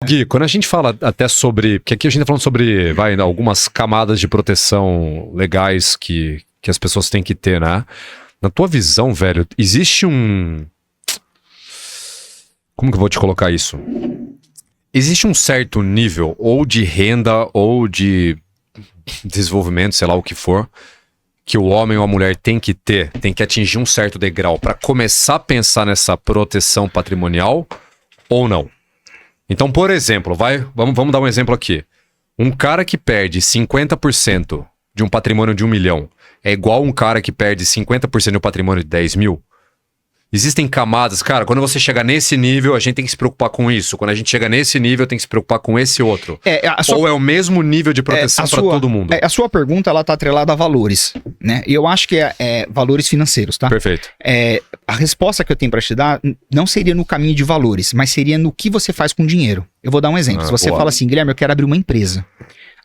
Gui, quando a gente fala até sobre... Porque aqui a gente tá falando sobre, algumas camadas de proteção legais que as pessoas têm que ter, né? Na tua visão, velho, existe um... Como que eu vou te colocar isso? Existe um certo nível, ou de renda, ou de desenvolvimento, sei lá o que for, que o homem ou a mulher tem que ter, tem que atingir um certo degrau para começar a pensar nessa proteção patrimonial, ou não? Então, por exemplo, vamos dar um exemplo aqui. Um cara que perde 50% de um patrimônio de 1 milhão é igual um cara que perde 50% de um patrimônio de 10 mil? Existem camadas, cara, quando você chega nesse nível, a gente tem que se preocupar com isso. Quando a gente chega nesse nível, tem que se preocupar com esse outro. Ou é o mesmo nível de proteção para todo mundo? A sua pergunta, ela tá atrelada a valores, né? E eu acho que é valores financeiros, tá? Perfeito. A resposta que eu tenho para te dar não seria no caminho de valores, mas seria no que você faz com o dinheiro. Eu vou dar um exemplo. Se você fala assim, Guilherme, eu quero abrir uma empresa.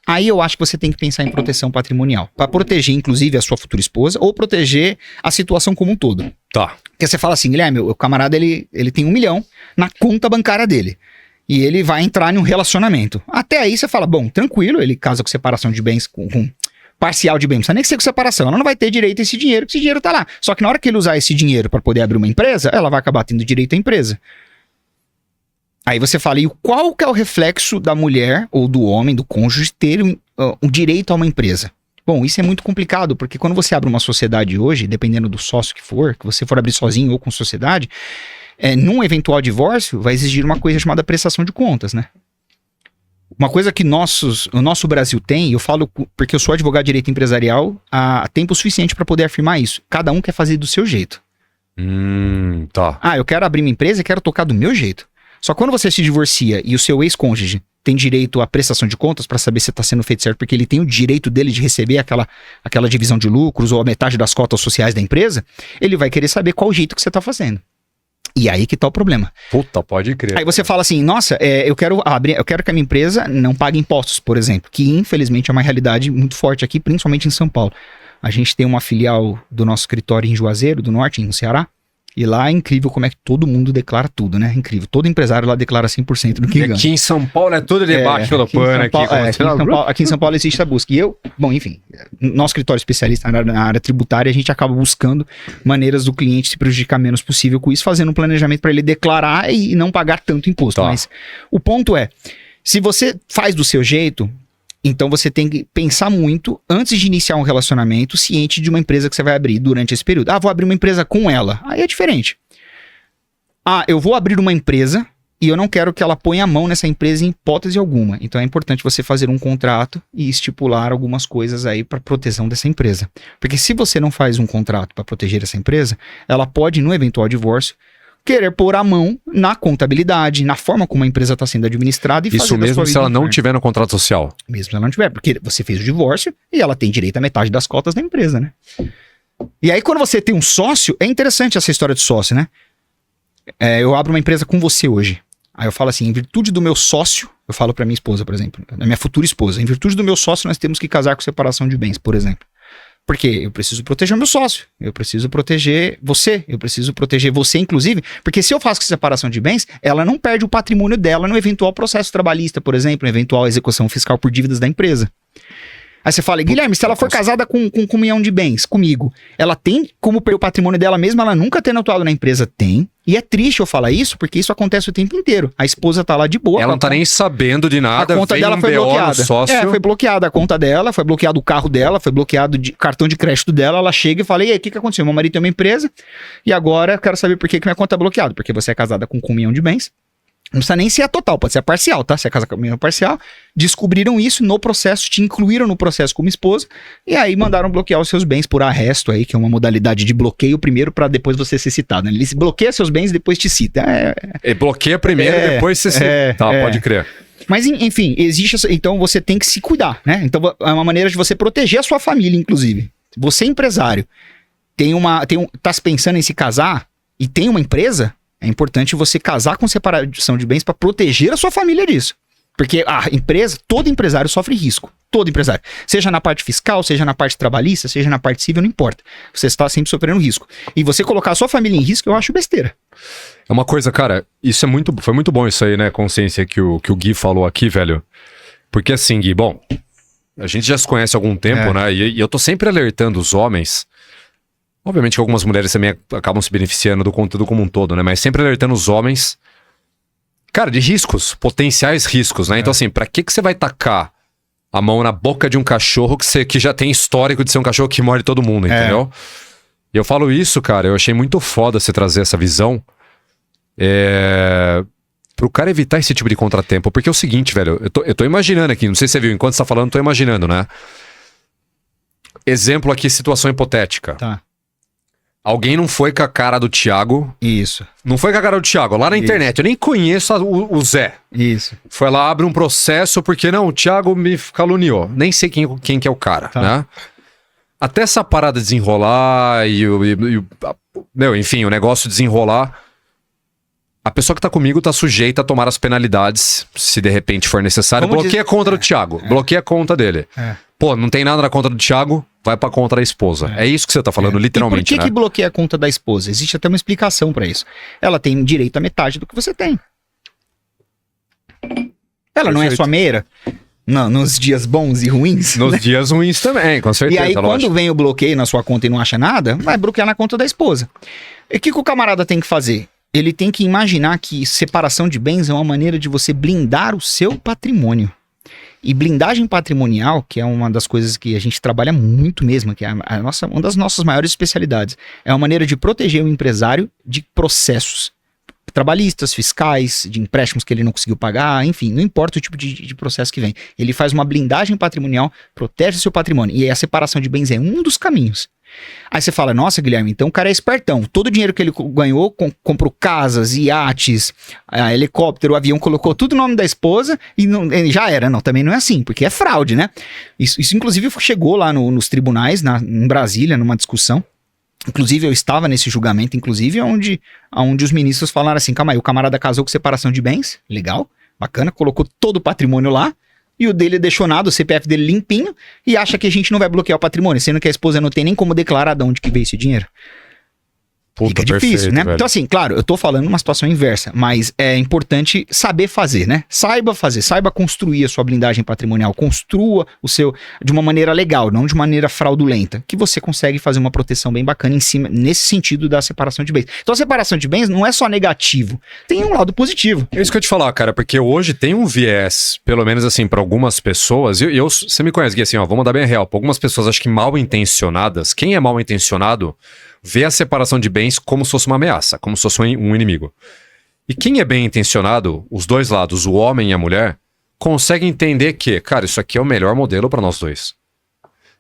Aí eu acho que você tem que pensar em proteção patrimonial. Para proteger, inclusive, a sua futura esposa ou proteger a situação como um todo. Tá. Porque você fala assim, Guilherme, o camarada ele tem 1 milhão na conta bancária dele. E ele vai entrar em um relacionamento. Até aí você fala, bom, tranquilo, ele casa com separação de bens, com parcial de bens. Não precisa nem ser com separação. Ela não vai ter direito a esse dinheiro, porque esse dinheiro tá lá. Só que na hora que ele usar esse dinheiro para poder abrir uma empresa, ela vai acabar tendo direito à empresa. Aí você fala, e qual que é o reflexo da mulher ou do homem, do cônjuge, ter um direito a uma empresa? Bom, isso é muito complicado, porque quando você abre uma sociedade hoje, dependendo do sócio que você for abrir sozinho ou com sociedade, num eventual divórcio, vai exigir uma coisa chamada prestação de contas, né? Uma coisa que o nosso Brasil tem, eu falo porque eu sou advogado de direito empresarial, há tempo suficiente para poder afirmar isso. Cada um quer fazer do seu jeito. Tá. Eu quero abrir minha empresa e quero tocar do meu jeito. Só que quando você se divorcia e o seu ex-cônjuge tem direito à prestação de contas para saber se está sendo feito certo, porque ele tem o direito dele de receber aquela divisão de lucros ou a metade das cotas sociais da empresa, ele vai querer saber qual jeito que você está fazendo. E aí que tá o problema. Puta, pode crer. Aí você fala assim, nossa, eu quero que a minha empresa não pague impostos, por exemplo, que infelizmente é uma realidade muito forte aqui, principalmente em São Paulo. A gente tem uma filial do nosso escritório em Juazeiro do Norte, no Ceará. E lá é incrível como é que todo mundo declara tudo, né? Incrível. Todo empresário lá declara 100% do que ganha. Aqui em São Paulo é tudo debaixo do pano. Aqui em São Paulo existe a busca. E nosso escritório especialista na área tributária, a gente acaba buscando maneiras do cliente se prejudicar menos possível com isso, fazendo um planejamento para ele declarar e não pagar tanto imposto. Tá. Mas o ponto é, se você faz do seu jeito... Então você tem que pensar muito antes de iniciar um relacionamento, ciente de uma empresa que você vai abrir durante esse período. Vou abrir uma empresa com ela. Aí é diferente. Eu vou abrir uma empresa e eu não quero que ela ponha a mão nessa empresa em hipótese alguma. Então é importante você fazer um contrato e estipular algumas coisas aí para proteção dessa empresa. Porque se você não faz um contrato para proteger essa empresa, ela pode, no eventual divórcio, querer pôr a mão na contabilidade, na forma como a empresa está sendo administrada e fazer isso mesmo se ela não tiver no contrato social. Mesmo se ela não tiver, porque você fez o divórcio e ela tem direito à metade das cotas da empresa, né? E aí quando você tem um sócio, é interessante essa história de sócio, né? Eu abro uma empresa com você hoje. Aí eu falo assim, em virtude do meu sócio, eu falo para minha esposa, por exemplo, a minha futura esposa, em virtude do meu sócio nós temos que casar com separação de bens, por exemplo. Porque eu preciso proteger o meu sócio, eu preciso proteger você, inclusive, porque se eu faço separação de bens, ela não perde o patrimônio dela no eventual processo trabalhista, por exemplo, no eventual execução fiscal por dívidas da empresa. Aí você fala, Guilherme, se ela for casada com comunhão de bens comigo, ela tem como perder o patrimônio dela mesmo, ela nunca tendo atuado na empresa? Tem. E é triste eu falar isso, porque isso acontece o tempo inteiro. A esposa tá lá de boa. Ela não tá nem sabendo de nada. A conta dela foi bloqueada. Foi bloqueada a conta dela, foi bloqueado o carro dela, foi bloqueado o cartão de crédito dela. Ela chega e fala, e aí, o que aconteceu? Meu marido tem uma empresa e agora eu quero saber por que minha conta é bloqueada. Porque você é casada com comunhão de bens. Não precisa nem ser a total, pode ser a parcial, tá? Se é casa com a parcial, descobriram isso no processo, te incluíram no processo como esposa, e aí mandaram bloquear os seus bens por arresto aí, que é uma modalidade de bloqueio primeiro para depois você ser citado, né? Ele bloqueia seus bens e depois te cita. Bloqueia primeiro, depois você cita. Pode crer. Mas, enfim, existe... Então você tem que se cuidar, né? Então é uma maneira de você proteger a sua família, inclusive. Você, empresário, tá se pensando em se casar e tem uma empresa... É importante você casar com separação de bens para proteger a sua família disso. Porque a empresa, todo empresário sofre risco. Todo empresário. Seja na parte fiscal, seja na parte trabalhista, seja na parte civil, não importa. Você está sempre sofrendo risco. E você colocar a sua família em risco, eu acho besteira. É uma coisa, cara, foi muito bom isso aí, né, consciência que o Gui falou aqui, velho. Porque assim, Gui, bom, a gente já se conhece há algum tempo, né, e eu tô sempre alertando os homens, obviamente que algumas mulheres também acabam se beneficiando do conteúdo como um todo, né, mas sempre alertando os homens, cara, de riscos, potenciais riscos, né, então assim, pra que você vai tacar a mão na boca de um cachorro que já tem histórico de ser um cachorro que morde todo mundo, entendeu? E eu falo isso, cara, eu achei muito foda você trazer essa visão, pro cara evitar esse tipo de contratempo. Porque é o seguinte, velho, eu tô imaginando aqui, não sei se você viu, enquanto você tá falando, tô imaginando, né? Exemplo aqui, situação hipotética. Tá. Alguém não foi com a cara do Thiago. Isso. Não foi com a cara do Thiago, lá na internet. Eu nem conheço o Zé. Isso. Foi lá, abre um processo, porque não, o Thiago me caluniou. Nem sei quem que é o cara, né? Até essa parada desenrolar enfim, o negócio desenrolar. A pessoa que tá comigo tá sujeita a tomar as penalidades, se de repente for necessário. Bloqueia a conta do Thiago. Bloqueia a conta dele. Pô, não tem nada na conta do Thiago, vai pra conta da esposa. É isso que você tá falando, literalmente, e por que bloqueia a conta da esposa? Existe até uma explicação pra isso. Ela tem direito a metade do que você tem. Ela não é sua meira? Não, nos dias bons e ruins? Nos dias ruins também, com certeza. E aí, quando vem o bloqueio na sua conta e não acha nada, vai bloquear na conta da esposa. E o que o camarada tem que fazer? Ele tem que imaginar que separação de bens é uma maneira de você blindar o seu patrimônio. E blindagem patrimonial, que é uma das coisas que a gente trabalha muito mesmo, que é uma das nossas maiores especialidades, é uma maneira de proteger o empresário de processos trabalhistas, fiscais, de empréstimos que ele não conseguiu pagar, enfim, não importa o tipo de processo que vem. Ele faz uma blindagem patrimonial, protege o seu patrimônio. E a separação de bens é um dos caminhos. Aí você fala, nossa, Guilherme, então o cara é espertão. Todo o dinheiro que ele ganhou, comprou casas, iates, helicóptero, avião, colocou tudo no nome da esposa e já era. Não, também não é assim, porque é fraude, né? Isso inclusive, chegou lá nos tribunais, em Brasília, numa discussão. Inclusive, eu estava nesse julgamento, inclusive, onde os ministros falaram assim, calma aí, o camarada casou com separação de bens, legal, bacana, colocou todo o patrimônio lá, e o dele deixou nada, o CPF dele limpinho, e acha que a gente não vai bloquear o patrimônio, sendo que a esposa não tem nem como declarar de onde que veio esse dinheiro. Fica difícil, perfeito, né? Velho. Então assim, claro, eu tô falando uma situação inversa, mas é importante saber fazer, né? Saiba fazer, saiba construir a sua blindagem patrimonial, construa o seu de uma maneira legal, não de maneira fraudulenta, que você consegue fazer uma proteção bem bacana em cima, nesse sentido da separação de bens. Então a separação de bens não é só negativo, tem um lado positivo. É isso que eu ia te falar, cara, porque hoje tem um viés, pelo menos assim, para algumas pessoas, você me conhece, Gui, assim, ó, vamos dar bem real, pra algumas pessoas acho que mal intencionadas, quem é mal intencionado vê a separação de bens como se fosse uma ameaça, como se fosse um inimigo. E quem é bem intencionado, os dois lados, o homem e a mulher, consegue entender que, cara, isso aqui é o melhor modelo para nós dois.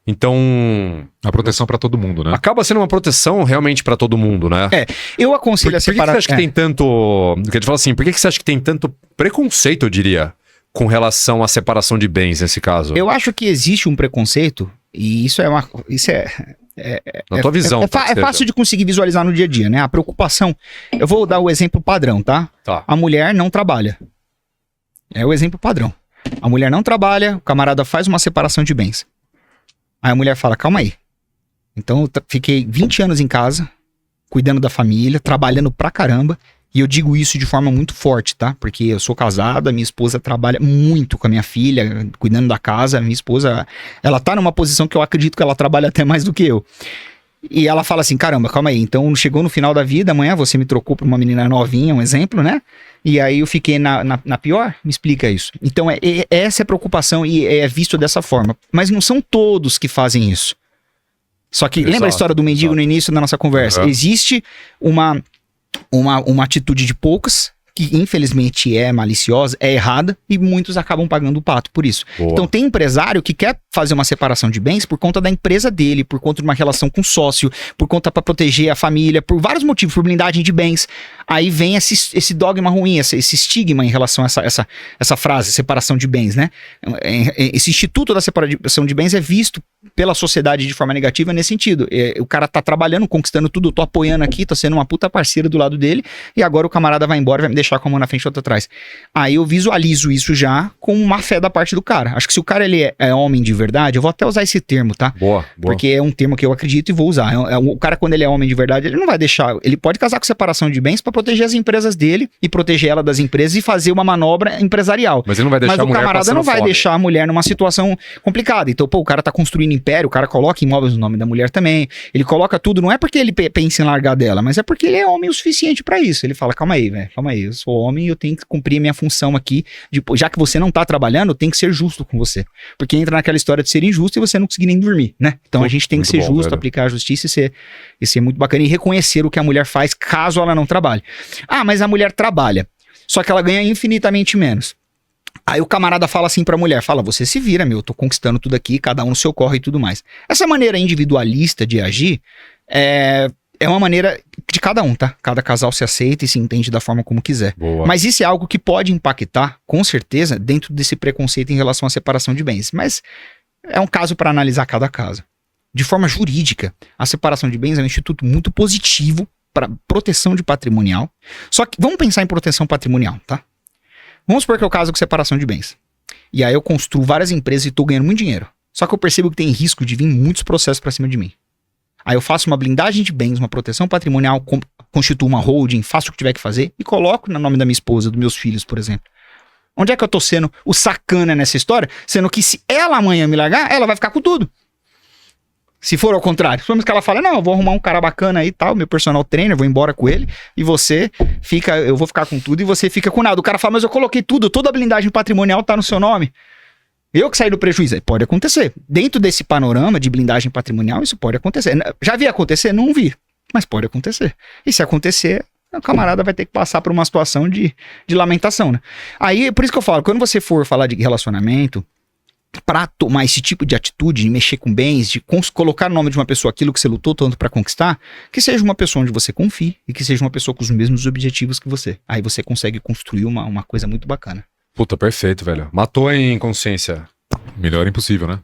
Então... A proteção para todo mundo, né? Acaba sendo uma proteção realmente para todo mundo, né? Eu aconselho a separar... Por que você acha que tem tanto... Quer falar assim, por que você acha que tem tanto preconceito, eu diria, com relação à separação de bens nesse caso? Eu acho que existe um preconceito, e isso é uma... Na tua visão. É fácil de conseguir visualizar no dia a dia, né? A preocupação... Eu vou dar o exemplo padrão, tá? A mulher não trabalha. É o exemplo padrão. A mulher não trabalha, o camarada faz uma separação de bens. Aí a mulher fala, calma aí. Então eu fiquei 20 anos em casa, cuidando da família, trabalhando pra caramba. E eu digo isso de forma muito forte, tá? Porque eu sou casado, a minha esposa trabalha muito com a minha filha, cuidando da casa. A minha esposa, ela tá numa posição que eu acredito que ela trabalha até mais do que eu. E ela fala assim, caramba, calma aí, então chegou no final da vida, amanhã você me trocou pra uma menina novinha, um exemplo, né? E aí eu fiquei na pior? Me explica isso. Então essa é a preocupação e é visto dessa forma. Mas não são todos que fazem isso. Só que, lembra a história do mendigo no início da nossa conversa? Existe uma atitude de poucas, que infelizmente é maliciosa, é errada, e muitos acabam pagando o pato por isso. Boa. Então tem empresário que quer fazer uma separação de bens por conta da empresa dele, por conta de uma relação com sócio, por conta para proteger a família, por vários motivos, por blindagem de bens. Aí vem esse dogma ruim, esse estigma em relação a essa frase, separação de bens, né? Esse instituto da separação de bens é visto pela sociedade de forma negativa nesse sentido. O cara tá trabalhando, conquistando tudo, eu tô apoiando aqui, tô sendo uma puta parceira do lado dele, e agora o camarada vai embora, vai me deixar deixar com a mão na frente e outra atrás. Aí eu visualizo isso já com má fé da parte do cara. Acho que se o cara ele é homem de verdade, eu vou até usar esse termo, tá? Boa. Porque é um termo que eu acredito e vou usar. O cara, quando ele é homem de verdade, ele não vai deixar... Ele pode casar com separação de bens pra proteger as empresas dele e proteger ela das empresas e fazer uma manobra empresarial. Mas ele não vai deixar Mas a o mulher camarada não vai fome. deixar a mulher numa situação complicada. Então, pô, o cara tá construindo império, o cara coloca imóveis no nome da mulher também. Ele coloca tudo, não é porque ele pensa em largar dela, mas é porque ele é homem o suficiente pra isso. Ele fala, calma aí, velho, calma aí, eu sou homem e eu tenho que cumprir a minha função aqui. Já que você não tá trabalhando, eu tenho que ser justo com você. Porque entra naquela história de ser injusto e você não conseguir nem dormir, né? Então a gente tem que ser justo, velho. Aplicar a justiça e ser muito bacana e reconhecer o que a mulher faz caso ela não trabalhe. Ah, mas a mulher trabalha, só que ela ganha infinitamente menos. Aí o camarada fala assim pra mulher, fala, você se vira, meu, eu tô conquistando tudo aqui, cada um no seu corre e tudo mais. Essa maneira individualista de agir é uma maneira de cada um, tá? Cada casal se aceita e se entende da forma como quiser. Boa. Mas isso é algo que pode impactar, com certeza, dentro desse preconceito em relação à separação de bens. Mas é um caso para analisar cada caso. De forma jurídica, a separação de bens é um instituto muito positivo para proteção de patrimonial. Só que vamos pensar em proteção patrimonial, tá? Vamos supor que eu caso com separação de bens. E aí eu construo várias empresas e tô ganhando muito dinheiro. Só que eu percebo que tem risco de vir muitos processos para cima de mim. Aí eu faço uma blindagem de bens, uma proteção patrimonial, constituo uma holding, faço o que tiver que fazer e coloco no nome da minha esposa, dos meus filhos, por exemplo. Onde é que eu tô sendo o sacana nessa história? Sendo que se ela amanhã me largar, ela vai ficar com tudo. Se for ao contrário, supomos que ela fala, não, eu vou arrumar um cara bacana aí e tal, meu personal trainer, vou embora com ele, e você fica, eu vou ficar com tudo e você fica com nada. O cara fala, mas eu coloquei tudo, toda a blindagem patrimonial tá no seu nome. Eu que saí do prejuízo. Aí pode acontecer. Dentro desse panorama de blindagem patrimonial, isso pode acontecer. Já vi acontecer? Não vi. Mas pode acontecer. E se acontecer, o camarada vai ter que passar por uma situação de lamentação, né? Aí, por isso que eu falo, quando você for falar de relacionamento, pra tomar esse tipo de atitude, de mexer com bens, de colocar no nome de uma pessoa aquilo que você lutou tanto pra conquistar, que seja uma pessoa onde você confie e que seja uma pessoa com os mesmos objetivos que você. Aí você consegue construir uma coisa muito bacana. Puta, perfeito, velho. Matou em consciência. Melhor impossível, né?